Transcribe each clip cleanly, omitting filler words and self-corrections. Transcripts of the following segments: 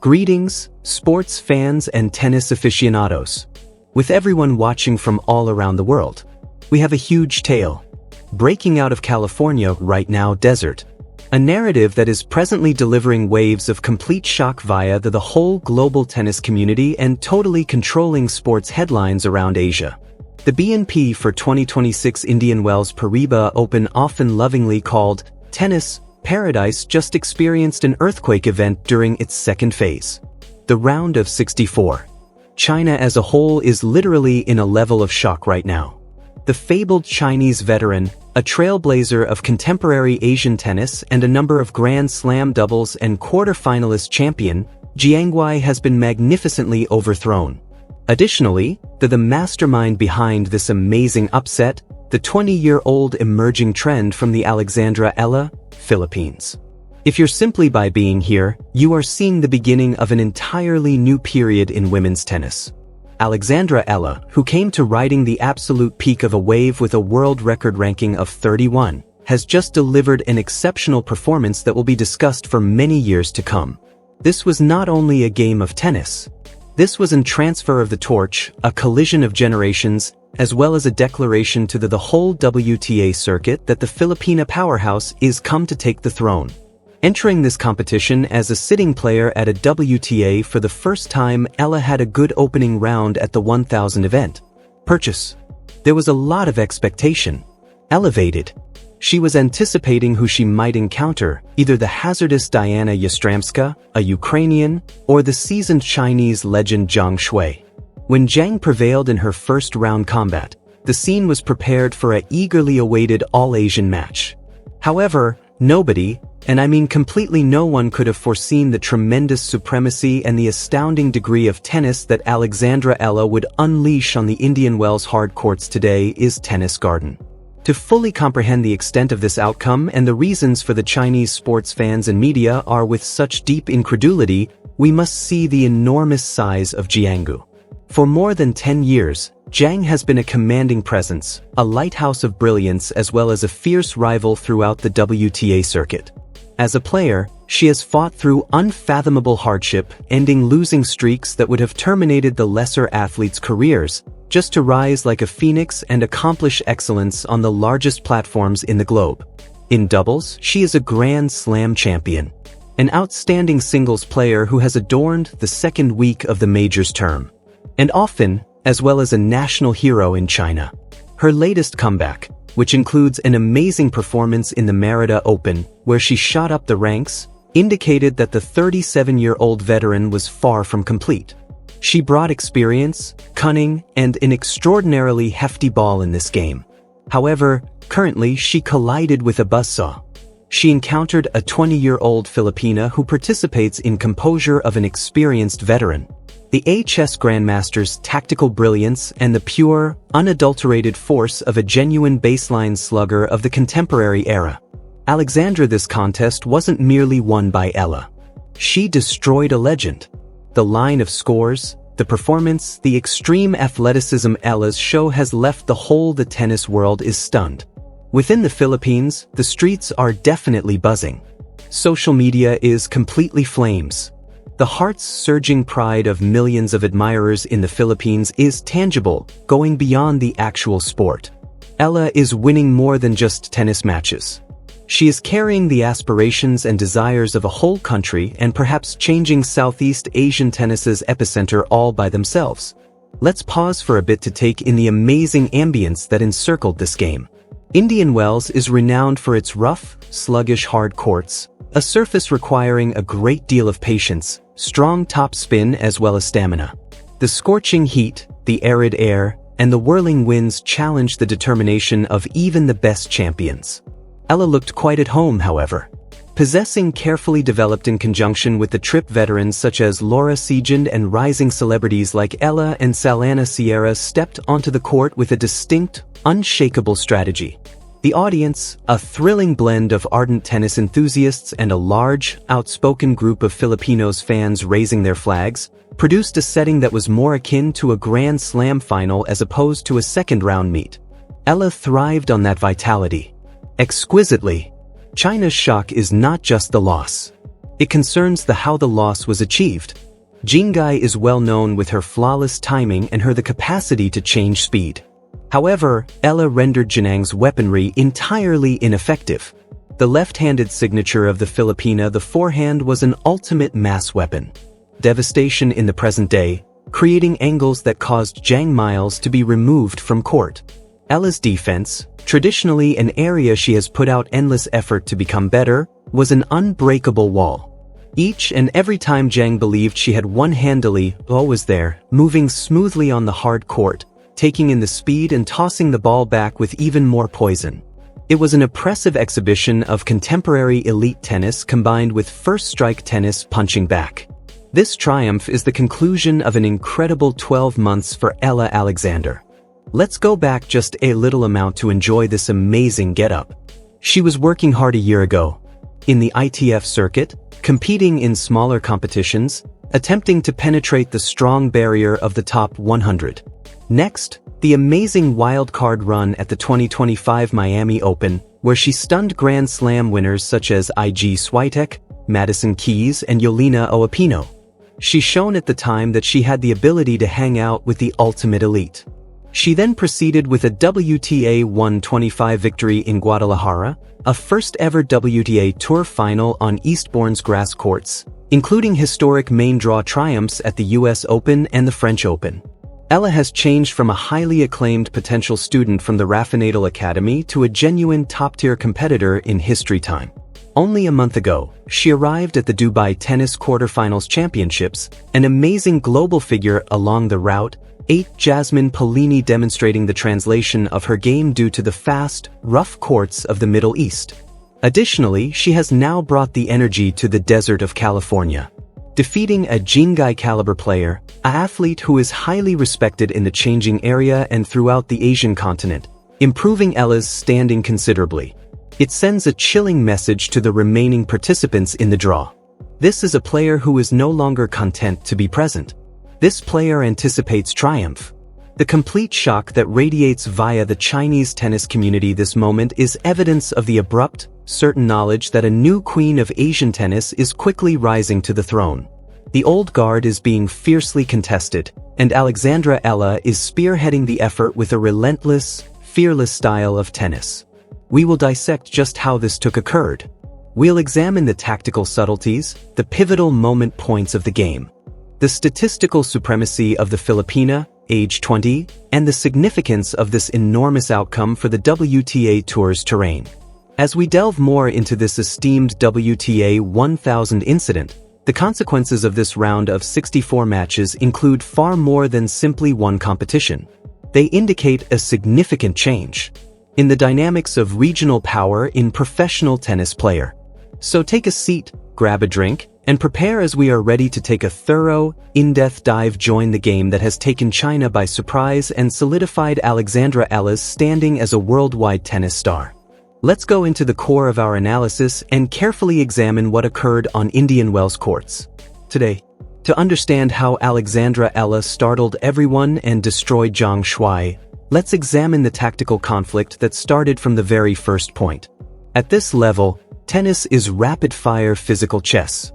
Greetings, sports fans and tennis aficionados. With everyone watching from all around the world, we have a huge tale. Breaking out of California right now desert. A narrative that is presently delivering waves of complete shock via the whole global tennis community and totally controlling sports headlines around Asia. The BNP for 2026 Indian Wells Paribas Open, often lovingly called Tennis Paradise, just experienced an earthquake event during its second phase. The round of 64. China as a whole is literally in a level of shock right now. The fabled Chinese veteran, a trailblazer of contemporary Asian tennis and a number of Grand Slam doubles and quarter-finalist champion, Zhang Shuai has been magnificently overthrown. Additionally, the mastermind behind this amazing upset, the 20-year-old emerging trend from the Alexandra Eala, Philippines. If you're simply by being here, you are seeing the beginning of an entirely new period in women's tennis. Alexandra Eala, who came to riding the absolute peak of a wave with a world record ranking of 31, has just delivered an exceptional performance that will be discussed for many years to come. This was not only a game of tennis. This was a transfer of the torch, a collision of generations, as well as a declaration to the whole WTA circuit that the Filipina powerhouse is come to take the throne. Entering this competition as a sitting player at a WTA for the first time, Eala had a good opening round at the 1000 event. Purchase. There was a lot of expectation. Elevated. She was anticipating who she might encounter, either the hazardous Diana Yastremska, a Ukrainian, or the seasoned Chinese legend Zhang Shuai. When Zhang prevailed in her first round combat, the scene was prepared for an eagerly awaited all-Asian match. However, nobody, and I mean completely no one, could have foreseen the tremendous supremacy and the astounding degree of tennis that Alexandra Eala would unleash on the Indian Wells hard courts today is Tennis Garden. To fully comprehend the extent of this outcome and the reasons for the Chinese sports fans and media are with such deep incredulity, we must see the enormous size of Zhang. For more than 10 years, Zhang has been a commanding presence, a lighthouse of brilliance, as well as a fierce rival throughout the WTA circuit. As a player, she has fought through unfathomable hardship, ending losing streaks that would have terminated the lesser athletes' careers, just to rise like a phoenix and accomplish excellence on the largest platforms in the globe. In doubles, she is a Grand Slam champion, an outstanding singles player who has adorned the second week of the majors term, and often, as well as a national hero in China. Her latest comeback, which includes an amazing performance in the Merida Open, where she shot up the ranks, indicated that the 37-year-old veteran was far from complete. She brought experience, cunning, and an extraordinarily hefty ball in this game. However, currently she collided with a buzzsaw. She encountered a 20-year-old Filipina who participates in composure of an experienced veteran. The HS Grandmaster's tactical brilliance and the pure, unadulterated force of a genuine baseline slugger of the contemporary era. Alexandra, this contest wasn't merely won by Eala. She destroyed a legend. The line of scores, the performance, the extreme athleticism. Eala's show has left the tennis world is stunned. Within the Philippines, the streets are definitely buzzing. Social media is completely flames. The hearts-surging pride of millions of admirers in the Philippines is tangible, going beyond the actual sport. Eala is winning more than just tennis matches. She is carrying the aspirations and desires of a whole country and perhaps changing Southeast Asian tennis's epicenter all by themselves. Let's pause for a bit to take in the amazing ambience that encircled this game. Indian Wells is renowned for its rough, sluggish hard courts, a surface requiring a great deal of patience, strong top spin as well as stamina. The scorching heat, the arid air, and the whirling winds challenged the determination of even the best champions. Eala looked quite at home, however. Possessing carefully developed in conjunction with the trip veterans such as Laura Segund and rising celebrities like Eala and Salana Sierra stepped onto the court with a distinct, unshakable strategy. The audience, a thrilling blend of ardent tennis enthusiasts and a large, outspoken group of Filipinos fans raising their flags, produced a setting that was more akin to a Grand Slam final as opposed to a second-round meet. Eala thrived on that vitality. Exquisitely. China's shock is not just the loss. It concerns how the loss was achieved. Zhang is well known with her flawless timing and the capacity to change speed. However, Eala rendered Zhang's weaponry entirely ineffective. The left-handed signature of the Filipina, the forehand, was an ultimate mass weapon. Devastation in the present day, creating angles that caused Zhang Miles to be removed from court. Eala's defense, traditionally an area she has put out endless effort to become better, was an unbreakable wall. Each and every time Zhang believed she had won handily, Eala was there, moving smoothly on the hard court, taking in the speed and tossing the ball back with even more poison. It was an impressive exhibition of contemporary elite tennis combined with first-strike tennis punching back. This triumph is the conclusion of an incredible 12 months for Eala Alexander. Let's go back just a little amount to enjoy this amazing get-up. She was working hard a year ago, in the ITF circuit, competing in smaller competitions, attempting to penetrate the strong barrier of the top 100. Next, the amazing wildcard run at the 2025 Miami Open, where she stunned Grand Slam winners such as Iga Swiatek, Madison Keys, and Yelena Oropino. She shown at the time that she had the ability to hang out with the ultimate elite. She then proceeded with a WTA 125 victory in Guadalajara, a first-ever WTA Tour final on Eastbourne's grass courts, including historic main draw triumphs at the US Open and the French Open. Eala has changed from a highly acclaimed potential student from the Rafinadal Academy to a genuine top-tier competitor in history time. Only a month ago, she arrived at the Dubai Tennis Quarterfinals Championships, an amazing global figure along the route, 8 Jasmine Paolini, demonstrating the translation of her game due to the fast, rough courts of the Middle East. Additionally, she has now brought the energy to the desert of California, defeating a Zhang caliber player, an athlete who is highly respected in the changing area and throughout the Asian continent, improving Eala's standing considerably. It sends a chilling message to the remaining participants in the draw. This is a player who is no longer content to be present. This player anticipates triumph. The complete shock that radiates via the Chinese tennis community this moment is evidence of the abrupt, certain knowledge that a new queen of Asian tennis is quickly rising to the throne. The old guard is being fiercely contested, and Alexandra Eala is spearheading the effort with a relentless, fearless style of tennis. We will dissect just how this occurred. We'll examine the tactical subtleties, the pivotal moment points of the game, the statistical supremacy of the Filipina, age 20, and the significance of this enormous outcome for the WTA Tour's terrain. As we delve more into this esteemed WTA 1000 incident, the consequences of this round of 64 matches include far more than simply one competition. They indicate a significant change in the dynamics of regional power in professional tennis player. So take a seat, grab a drink, and prepare as we are ready to take a thorough, in-depth dive. Join the game that has taken China by surprise and solidified Alexandra Eala's standing as a worldwide tennis star. Let's go into the core of our analysis and carefully examine what occurred on Indian Wells courts today. To understand how Alexandra Eala startled everyone and destroyed Zhang Shuai, let's examine the tactical conflict that started from the very first point. At this level, tennis is rapid-fire physical chess.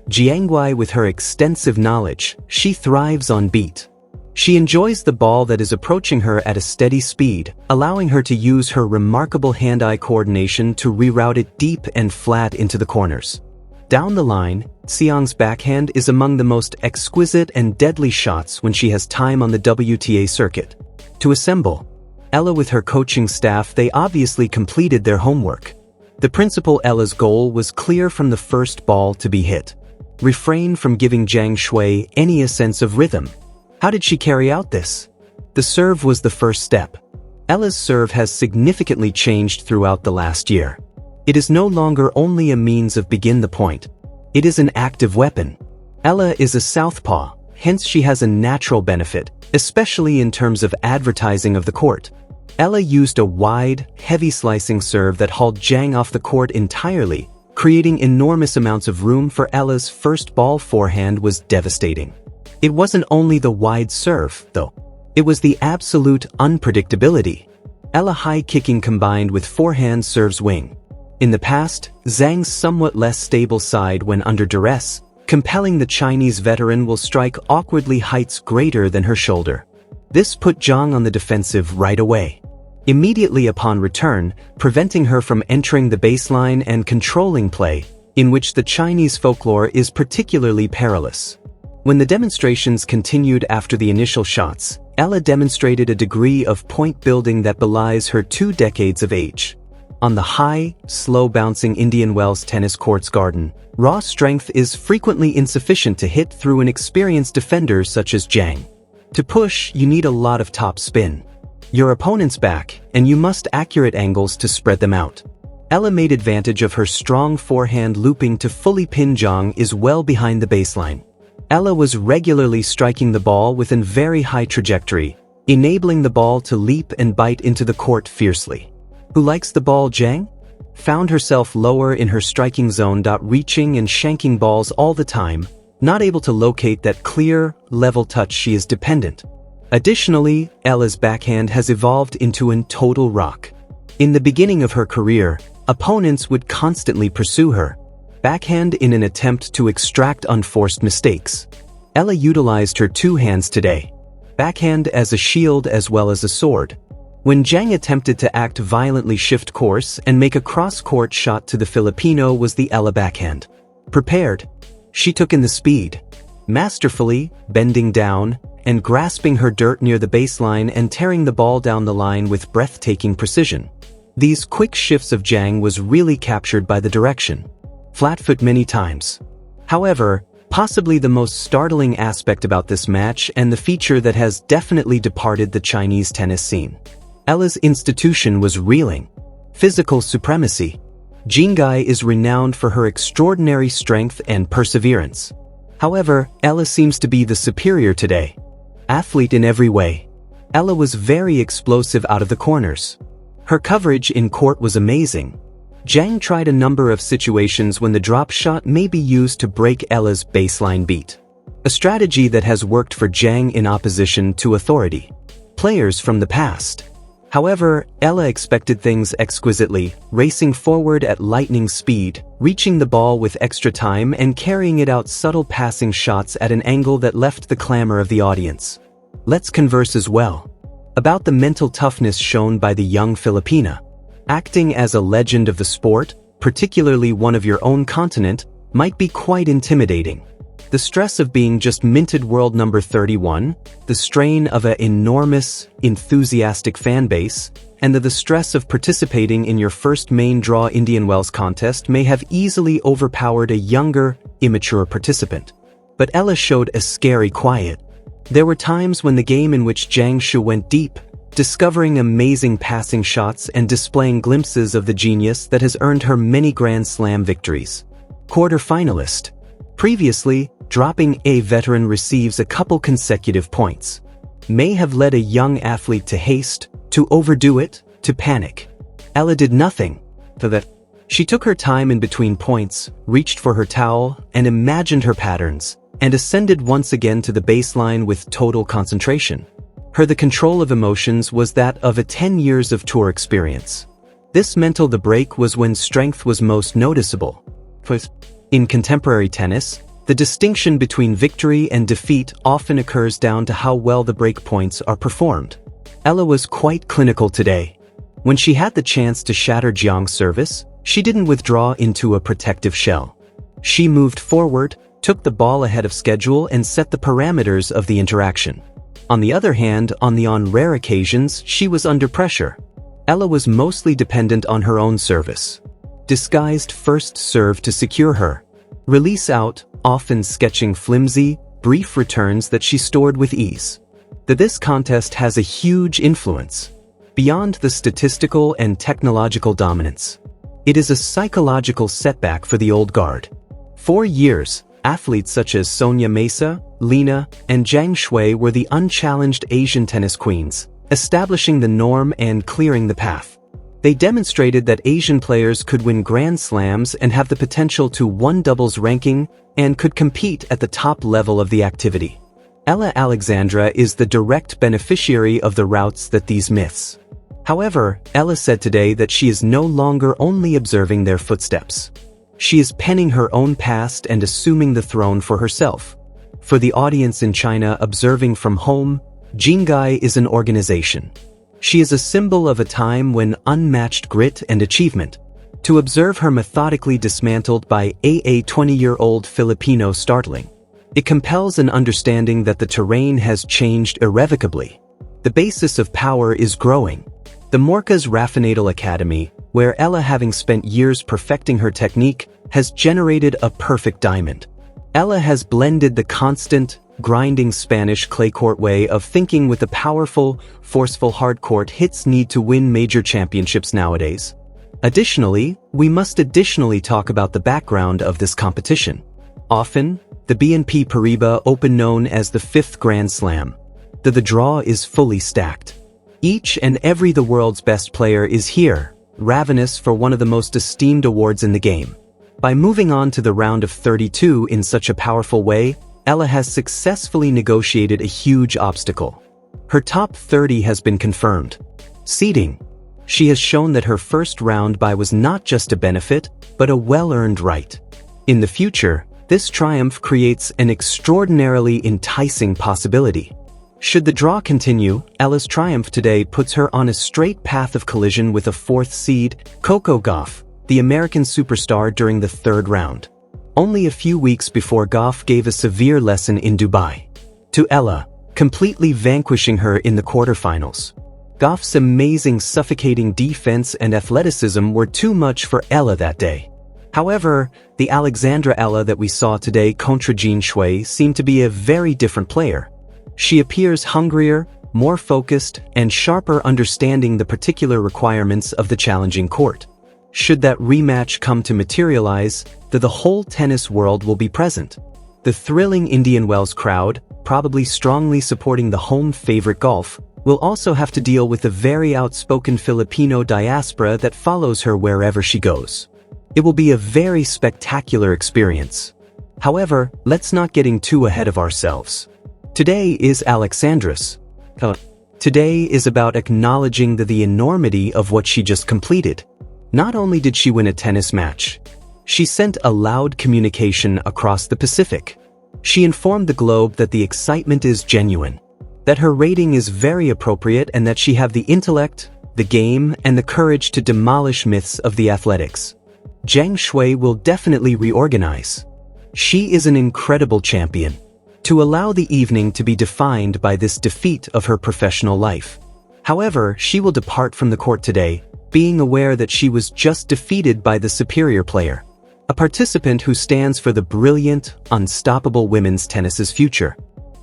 Zhang, with her extensive knowledge, she thrives on beat. She enjoys the ball that is approaching her at a steady speed, allowing her to use her remarkable hand-eye coordination to reroute it deep and flat into the corners. Down the line, Xiang's backhand is among the most exquisite and deadly shots when she has time on the WTA circuit. To assemble, Eala with her coaching staff, they obviously completed their homework. The principal Eala's goal was clear from the first ball to be hit. Refrain from giving Zhang Shuai any sense of rhythm. How did she carry out this? The serve was the first step. Eala's serve has significantly changed throughout the last year. It is no longer only a means of begin the point. It is an active weapon. Eala is a southpaw, hence she has a natural benefit, especially in terms of advertising of the court. Eala used a wide, heavy slicing serve that hauled Zhang off the court entirely, creating enormous amounts of room for Eala's first ball forehand was devastating. It wasn't only the wide serve, though. It was the absolute unpredictability. Eala high kicking combined with forehand serve's wing. In the past, Zhang's somewhat less stable side when under duress, compelling the Chinese veteran will strike awkwardly heights greater than her shoulder. This put Zhang on the defensive right away, immediately upon return, preventing her from entering the baseline and controlling play, in which the Chinese folklore is particularly perilous. When the demonstrations continued after the initial shots, Eala demonstrated a degree of point building that belies her 2 decades of age. On the high, slow-bouncing Indian Wells tennis court's garden, raw strength is frequently insufficient to hit through an experienced defender such as Zhang. To push, you need a lot of top spin. Your opponent's back, and you must accurate angles to spread them out. Eala made advantage of her strong forehand looping to fully pin Zhang is well behind the baseline. Eala was regularly striking the ball within very high trajectory, enabling the ball to leap and bite into the court fiercely. Who likes the ball, Zhang? Found herself lower in her striking zone, reaching and shanking balls all the time, not able to locate that clear, level touch. She is dependent. Additionally, Ella's backhand has evolved into a total rock. In the beginning of her career, opponents would constantly pursue her backhand in an attempt to extract unforced mistakes. Eala utilized her 2 hands today, backhand as a shield as well as a sword. When Zhang attempted to act violently shift course and make a cross-court shot to the Filipino was the Eala backhand. Prepared, she took in the speed, masterfully bending down and grasping her dirt near the baseline and tearing the ball down the line with breathtaking precision. These quick shifts of Zhang was really captured by the direction. Flat foot many times. However, possibly the most startling aspect about this match and the feature that has definitely departed the Chinese tennis scene. Ella's institution was reeling. Physical supremacy. Jingai is renowned for her extraordinary strength and perseverance. However, Eala seems to be the superior today. Athlete in every way. Eala was very explosive out of the corners. Her coverage in court was amazing. Zhang tried a number of situations when the drop shot may be used to break Ella's baseline beat. A strategy that has worked for Zhang in opposition to authority players from the past. However, Eala expected things exquisitely, racing forward at lightning speed, reaching the ball with extra time and carrying it out subtle passing shots at an angle that left the clamor of the audience. Let's converse as well about the mental toughness shown by the young Filipina. Acting as a legend of the sport, particularly one of your own continent, might be quite intimidating. The stress of being just minted world number 31, the strain of an enormous, enthusiastic fan base, and the stress of participating in your first main draw Indian Wells contest may have easily overpowered a younger, immature participant. But Eala showed a scary quiet. There were times when the game in which Zhang Shuai went deep, discovering amazing passing shots and displaying glimpses of the genius that has earned her many Grand Slam victories. Quarter-finalist. Previously, dropping a veteran receives a couple consecutive points. May have led a young athlete to haste, to overdo it, to panic. Eala did nothing for that. She took her time in between points, reached for her towel, and imagined her patterns, and ascended once again to the baseline with total concentration. The control of emotions was that of a 10 years of tour experience. This mental the break was when strength was most noticeable. In contemporary tennis, the distinction between victory and defeat often occurs down to how well the break points are performed. Eala was quite clinical today. When she had the chance to shatter Zhang's service, she didn't withdraw into a protective shell. She moved forward, took the ball ahead of schedule and set the parameters of the interaction. On the other hand, on rare occasions, she was under pressure. Eala was mostly dependent on her own service. Disguised first serve to secure her. Release out, often sketching flimsy, brief returns that she stored with ease. This contest has a huge influence. Beyond the statistical and technological dominance, it is a psychological setback for the old guard. For years, athletes such as Sonia Mesa, Lina, and Zhang Shuai were the unchallenged Asian tennis queens, establishing the norm and clearing the path. They demonstrated that Asian players could win Grand Slams and have the potential to win doubles ranking and could compete at the top level of the activity. Alexandra is the direct beneficiary of the routes that these myths However, Eala said today that she is no longer only observing their footsteps. She is penning her own past and assuming the throne for herself. For the audience in China observing from home, Jingai is an organization. She is a symbol of a time when unmatched grit and achievement. To observe her methodically dismantled by a 20-year-old Filipino startling. It compels an understanding that the terrain has changed irrevocably. The basis of power is growing. The Morca's Raffinatal Academy, where Eala, having spent years perfecting her technique, has generated a perfect diamond. Eala has blended the constant, grinding Spanish clay court way of thinking with the powerful, forceful hard-court hits need to win major championships nowadays. Additionally, we must talk about the background of this competition. Often, the BNP Paribas Open, known as the fifth Grand Slam. The draw is fully stacked. Each and every the world's best player is here, ravenous for one of the most esteemed awards in the game. By moving on to the round of 32 in such a powerful way, Eala has successfully negotiated a huge obstacle. Her top 30 has been confirmed. Seeding. She has shown that her first round bye was not just a benefit, but a well-earned right. In the future, this triumph creates an extraordinarily enticing possibility. Should the draw continue, Eala's triumph today puts her on a straight path of collision with a fourth seed, Coco Gauff, the American superstar, during the third round. Only a few weeks before, Gauff gave a severe lesson in Dubai to Eala, completely vanquishing her in the quarterfinals. Gauff's amazing suffocating defense and athleticism were too much for Eala that day. However, the Alexandra Eala that we saw today contra Zhang Shuai seemed to be a very different player. She appears hungrier, more focused, and sharper, understanding the particular requirements of the challenging court. Should that rematch come to materialize, the whole tennis world will be present. The thrilling Indian Wells crowd, probably strongly supporting the home favorite golf, will also have to deal with the very outspoken Filipino diaspora that follows her wherever she goes. It will be a very spectacular experience. However, let's not getting too ahead of ourselves. Today is Alexandra's. Today is about acknowledging the enormity of what she just completed. Not only did she win a tennis match, she sent a loud communication across the Pacific. She informed the globe that the excitement is genuine, that her rating is very appropriate, and that she have the intellect, the game, and the courage to demolish myths of the athletics. Zhang Shuai will definitely reorganize. She is an incredible champion. To allow the evening to be defined by this defeat of her professional life. However, she will depart from the court today, being aware that she was just defeated by the superior player. A participant who stands for the brilliant, unstoppable women's tennis's future.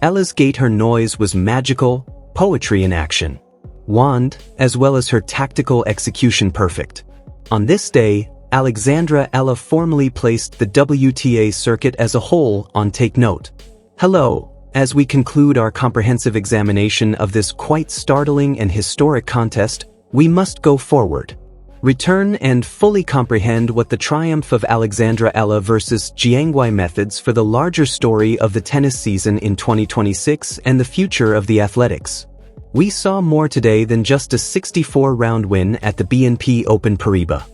Eala's gate, her noise was magical, poetry in action. Wand, as well as her tactical execution, perfect. On this day, Alexandra Eala formally placed the WTA circuit as a whole on take note. Hello, as we conclude our comprehensive examination of this quite startling and historic contest, we must go forward. Return and fully comprehend what the triumph of Alexandra Eala versus Zhang Shuai methods for the larger story of the tennis season in 2026 and the future of the athletics. We saw more today than just a 64-round win at the BNP Open Paribas.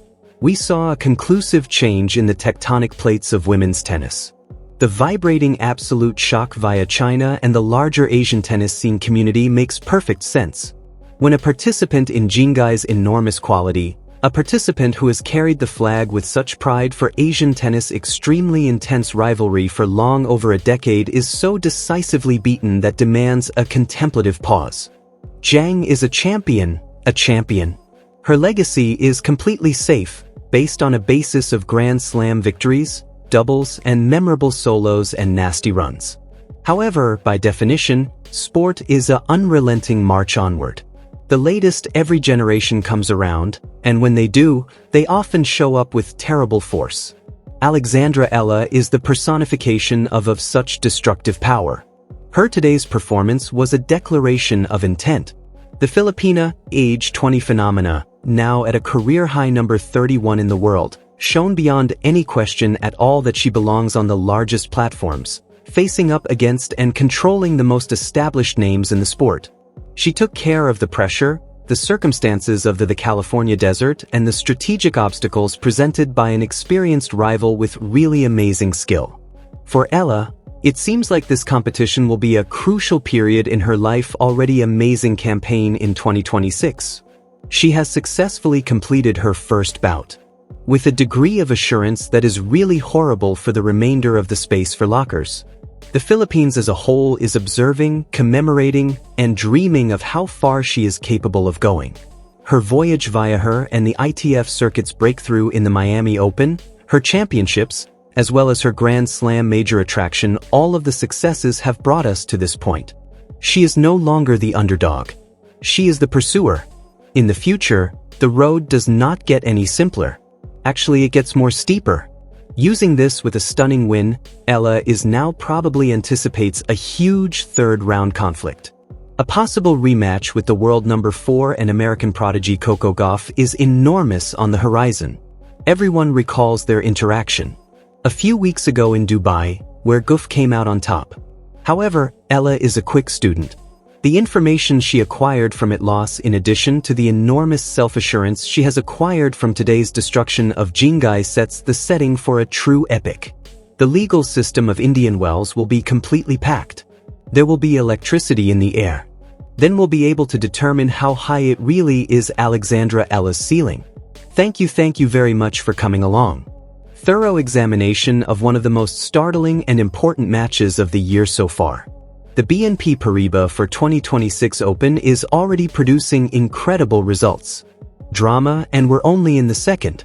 We saw a conclusive change in the tectonic plates of women's tennis. The vibrating absolute shock via China and the larger Asian tennis scene community makes perfect sense. When a participant in Jingai's enormous quality, a participant who has carried the flag with such pride for Asian tennis' extremely intense rivalry for long over a decade, is so decisively beaten that demands a contemplative pause. Zhang is a champion. Her legacy is completely safe, based on a basis of Grand Slam victories, doubles, and memorable solos and nasty runs. However, by definition, sport is an unrelenting march onward. The latest every generation comes around, and when they do, they often show up with terrible force. Alexandra Eala is the personification of such destructive power. Her today's performance was a declaration of intent. The Filipina, age 20 phenomena, now at a career high number 31 in the world, shown beyond any question at all that she belongs on the largest platforms, facing up against and controlling the most established names in the sport. She took care of the pressure, the the circumstances of the California desert and the strategic obstacles presented by an experienced rival with really amazing skill. For Eala, it seems like this competition will be a crucial period in her life already amazing campaign in 2026. She has successfully completed her first bout, with a degree of assurance that is really horrible for the remainder of the space for lockers. The Philippines as a whole is observing, commemorating, and dreaming of how far she is capable of going. Her voyage via her and the ITF circuit's breakthrough in the Miami Open, her championships, as well as her Grand Slam major attraction, all of the successes have brought us to this point. She is no longer the underdog. She is the pursuer. In the future, the road does not get any simpler. Actually, it gets more steeper. Using this with a stunning win, Eala is now probably anticipates a huge third-round conflict. A possible rematch with the world number 4 and American prodigy Coco Gauff is enormous on the horizon. Everyone recalls their interaction a few weeks ago in Dubai, where Gauff came out on top. However, Eala is a quick student. The information she acquired from its loss, in addition to the enormous self-assurance she has acquired from today's destruction of Jingai, sets the setting for a true epic. The legal system of Indian Wells will be completely packed. There will be electricity in the air. Then we'll be able to determine how high it really is Alexandra Eala's ceiling. Thank you very much for coming along. Thorough examination of one of the most startling and important matches of the year so far. The BNP Paribas for 2026 Open is already producing incredible results. Drama, and we're only in the second.